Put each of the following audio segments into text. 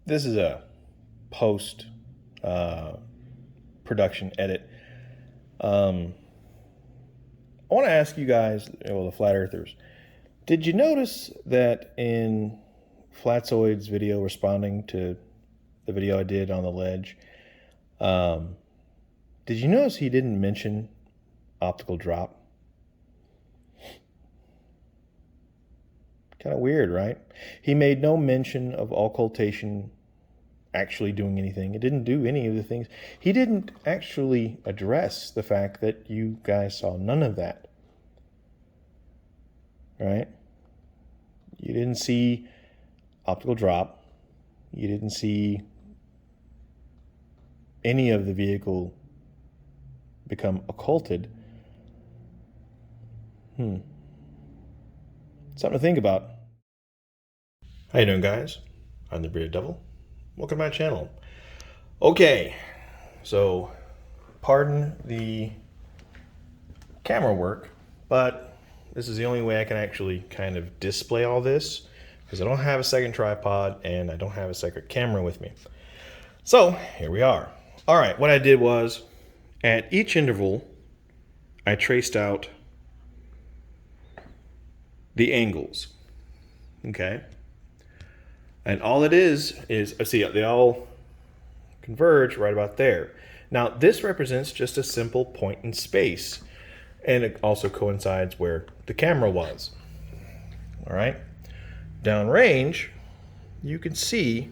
this is a post production edit. I want to ask you guys, well, the flat earthers, did you notice that in Flatzoid's video responding to the video I did on the ledge, did you notice he didn't mention optical drop? Kind of weird, right? He made no mention of occultation actually doing anything. It didn't do any of the things. He didn't actually address the fact that you guys saw none of that. Right? You didn't see optical drop. You didn't see any of the vehicle become occulted. Something to think about. How you doing, guys? I'm the Bearded Devil. Welcome to my channel. Okay, so pardon the camera work, but this is the only way I can actually kind of display all this because I don't have a second tripod and I don't have a second camera with me. So here we are. All right, what I did was at each interval, I traced out the angles. Okay. And all it is, see, they all converge right about there. Now, this represents just a simple point in space. And it also coincides where the camera was. All right. Downrange, you can see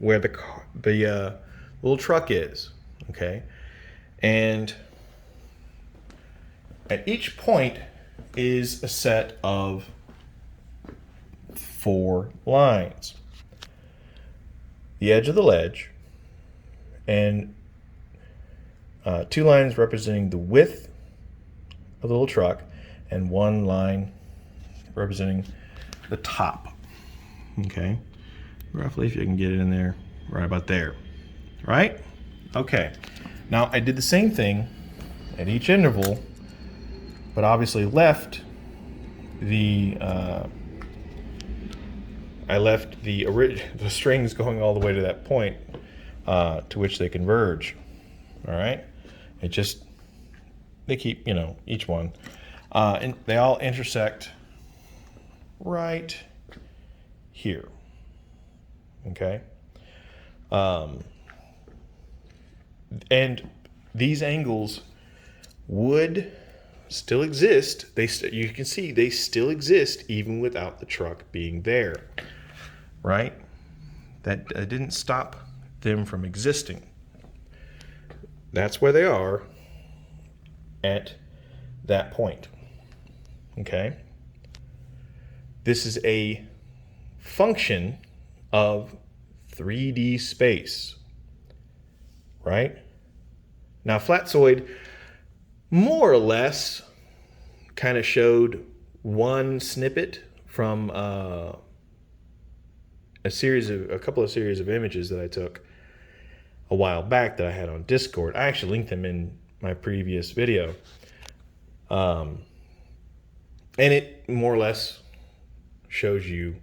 where the little truck is. Okay. And at each point is a set of 4 lines. The edge of the ledge, and 2 lines representing the width of the little truck, and 1 line representing the top. Okay, roughly, if you can get it in there, right about there. Right? Okay. Now I did the same thing at each interval, but obviously left the the strings going all the way to that point to which they converge. All right, they keep, each one, and they all intersect right here. Okay, and these angles would still exist. You can see they still exist even without the truck being there. Right? That didn't stop them from existing. That's where they are at that point. Okay? This is a function of 3D space. Right? Now, Flatzoid more or less kind of showed one snippet from a couple of series of images that I took a while back that I had on Discord. I actually linked them in my previous video. And it more or less shows you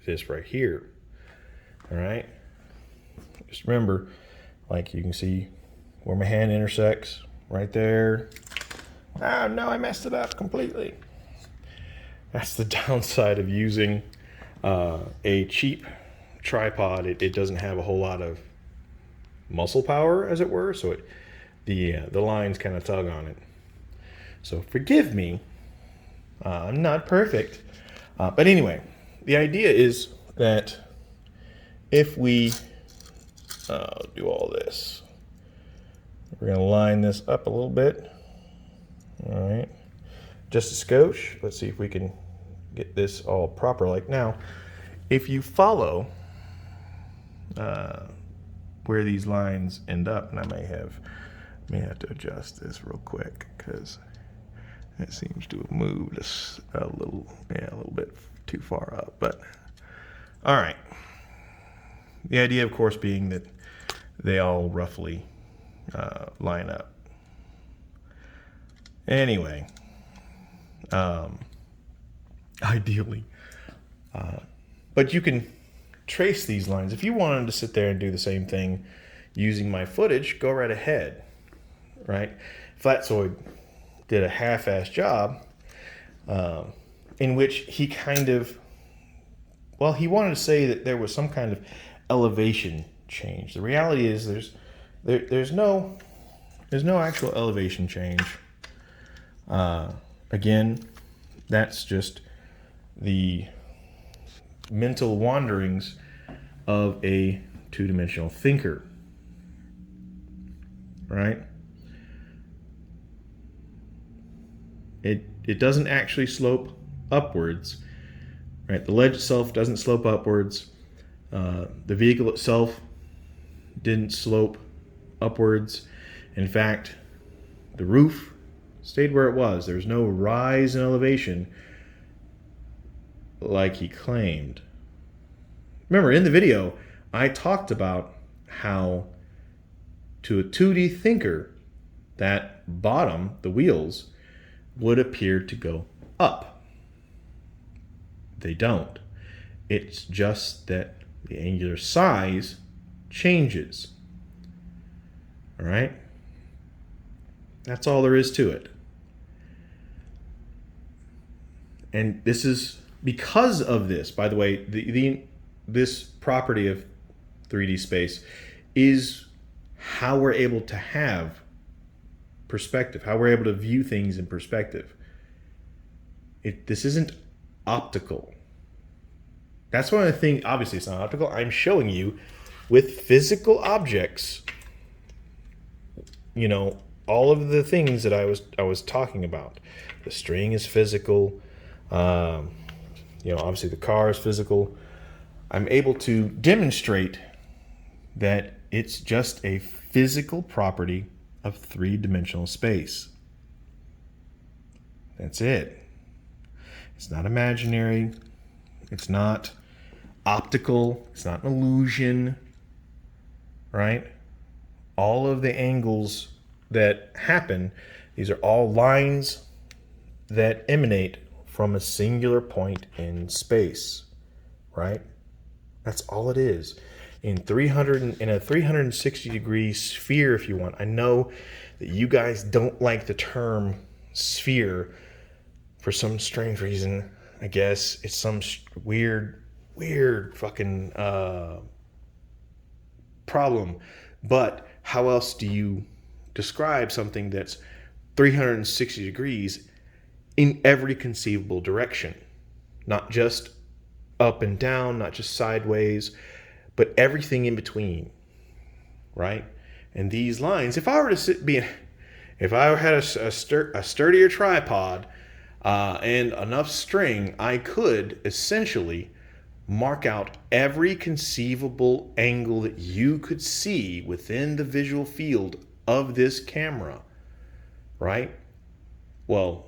this right here. All right. Just remember, like, you can see where my hand intersects right there. Oh no, I messed it up completely. That's the downside of using a cheap tripod. It doesn't have a whole lot of muscle power, as it were, so the lines kind of tug on it. So forgive me, I'm not perfect, but anyway, the idea is that if we do all this, we're going to line this up a little bit. All right, just a skosh. Let's see if we can get this all proper. Like now, if you follow where these lines end up, and I may have to adjust this real quick because it seems to have moved a little bit too far up. But all right, the idea, of course, being that they all roughly line up. Anyway, ideally, but you can trace these lines. If you wanted to sit there and do the same thing using my footage, go right ahead, right? Flatzoid did a half-ass job in which he kind of, well, he wanted to say that there was some kind of elevation change. The reality is there's no actual elevation change. Again, that's just the mental wanderings of a two-dimensional thinker, right? It doesn't actually slope upwards, right? The ledge itself doesn't slope upwards. The vehicle itself didn't slope upwards. In fact, the roof stayed where it was. There's no rise in elevation like he claimed. Remember, in the video, I talked about how to a 2D thinker, that bottom, the wheels, would appear to go up. They don't. It's just that the angular size changes. All right? That's all there is to it. And this is because of this. By the way, this property of 3D space is how we're able to have perspective, how we're able to view things in perspective. This isn't optical. That's one of the things, obviously it's not optical. I'm showing you with physical objects, you know, all of the things that I was talking about. The string is physical. You know, obviously the car is physical. I'm able to demonstrate that it's just a physical property of three-dimensional space. That's it. It's not imaginary. It's not optical. It's not an illusion, right? All of the angles that happen, these are all lines that emanate from a singular point in space, right? That's all it is. In a 360-degree sphere, if you want. I know that you guys don't like the term sphere for some strange reason. I guess it's some weird fucking problem. But how else do you describe something that's 360 degrees in every conceivable direction? Not just up and down, not just sideways, but everything in between, right? And these lines, if I had a sturdier tripod and enough string, I could essentially mark out every conceivable angle that you could see within the visual field of this camera, right? Well,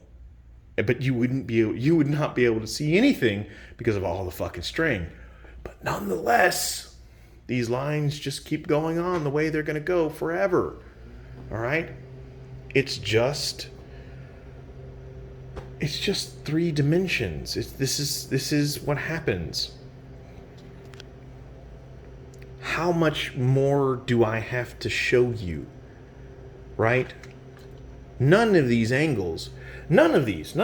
but you would not be able to see anything because of all the fucking string. But nonetheless, these lines just keep going on the way they're going to go forever. All right? It's just three dimensions. This is what happens. How much more do I have to show you? Right? None of these angles, because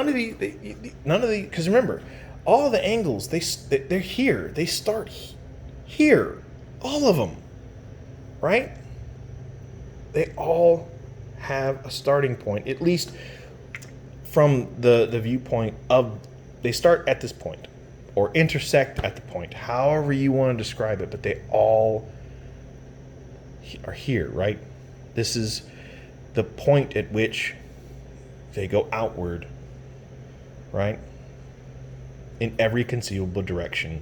remember, all the angles, they're here. They start here. All of them, right? They all have a starting point, at least from the viewpoint of, they start at this point or intersect at the point, however you want to describe it, but they all are here, right? This is the point at which they go outward, right? In every conceivable direction.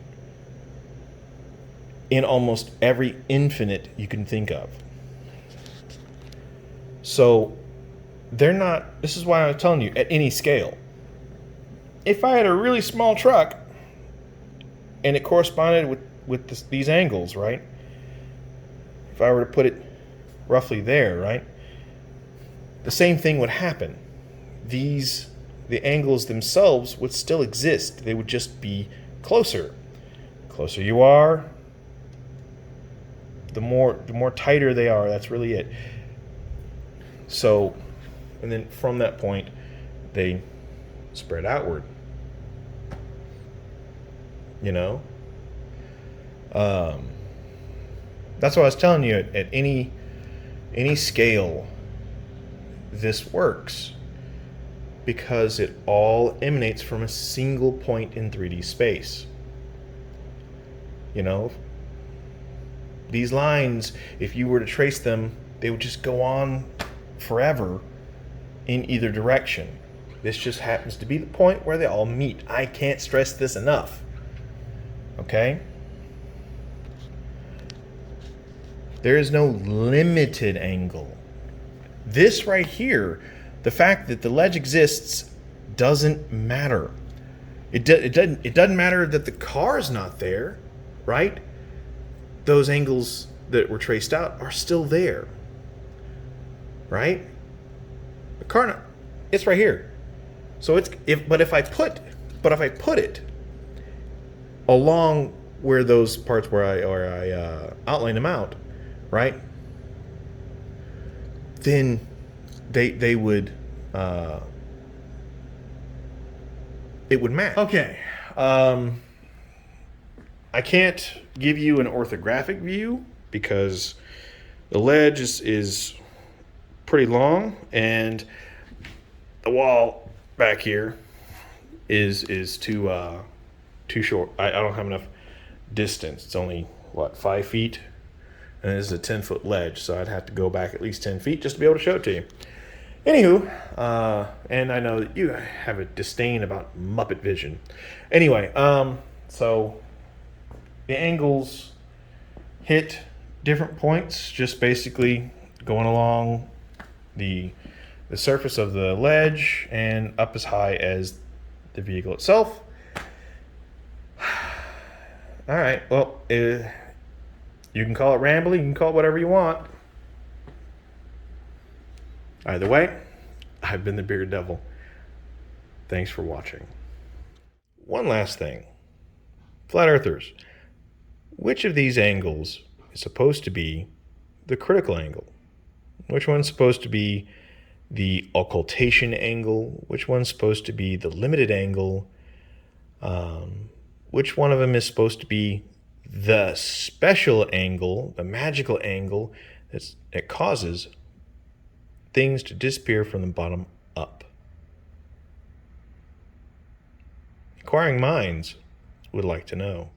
In almost every infinite you can think of. So they're not, this is why I'm telling you, at any scale. If I had a really small truck and it corresponded with these angles, right? If I were to put it roughly there, right? The same thing would happen. The angles themselves would still exist. They would just be closer. Closer you are, the more tighter they are, that's really it. So, and then from that point, they spread outward. You know, that's what I was telling you. At any scale, this works because it all emanates from a single point in 3D space. You know, these lines, if you were to trace them, they would just go on forever in either direction. This just happens to be the point where they all meet. I can't stress this enough. Okay? There is no limited angle. This right here, the fact that the ledge exists doesn't matter. It doesn't matter that the car's not there, right? Those angles that were traced out are still there, right? The car, it's right here. So if I put it along where those parts where I outline them out, right? Then they would it would match. Okay. I can't give you an orthographic view because the ledge is pretty long and the wall back here is too short. I don't have enough distance. It's only what, 5 feet, and this is a 10-foot ledge, so I'd have to go back at least 10 feet just to be able to show it to you. Anywho, and I know that you have a disdain about Muppet vision. Anyway, so the angles hit different points, just basically going along the surface of the ledge and up as high as the vehicle itself. All right, well, you can call it rambly, you can call it whatever you want. Either way, I've been the Bearded Devil. Thanks for watching. One last thing. Flat Earthers, which of these angles is supposed to be the critical angle? Which one's supposed to be the occultation angle? Which one's supposed to be the limited angle? Which one of them is supposed to be the special angle, the magical angle that causes things to disappear from the bottom up? Inquiring minds would like to know.